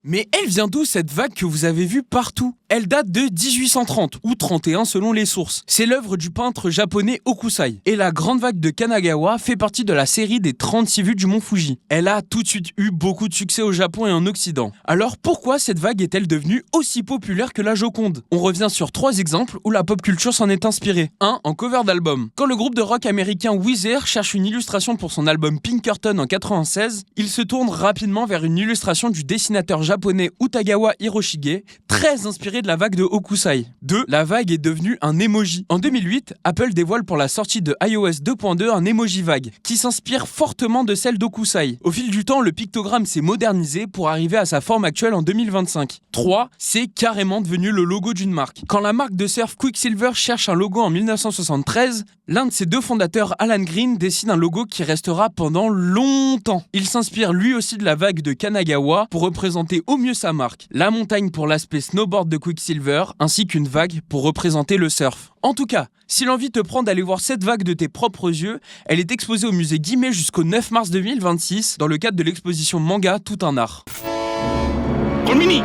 Mais elle vient d'où cette vague que vous avez vue partout ? Elle date de 1830, ou 31 selon les sources. C'est l'œuvre du peintre japonais Hokusai. Et la grande vague de Kanagawa fait partie de la série des 36 vues du mont Fuji. Elle a tout de suite eu beaucoup de succès au Japon et en Occident. Alors pourquoi cette vague est-elle devenue aussi populaire que la Joconde ? On revient sur 3 exemples où la pop culture s'en est inspirée. 1. En cover d'album. Quand le groupe de rock américain Weezer cherche une illustration pour son album Pinkerton en 96, il se tourne rapidement vers une illustration du dessinateur japonais Utagawa Hiroshige, très inspiré de la vague de Hokusai. 2. La vague est devenue un emoji. En 2008, Apple dévoile pour la sortie de iOS 2.2 un emoji vague, qui s'inspire fortement de celle d'Hokusai. Au fil du temps, le pictogramme s'est modernisé pour arriver à sa forme actuelle en 2025. 3. C'est carrément devenu le logo d'une marque. Quand la marque de surf Quicksilver cherche un logo en 1973, l'un de ses 2 fondateurs, Alan Green, dessine un logo qui restera pendant longtemps. Il s'inspire lui aussi de la vague de Kanagawa pour représenter au mieux sa marque. La montagne pour l'aspect snowboard de Quicksilver, ainsi qu'une vague pour représenter le surf. En tout cas, si l'envie te prend d'aller voir cette vague de tes propres yeux, elle est exposée au musée Guimet jusqu'au 9 mars 2026 dans le cadre de l'exposition Manga Tout un art. Colmini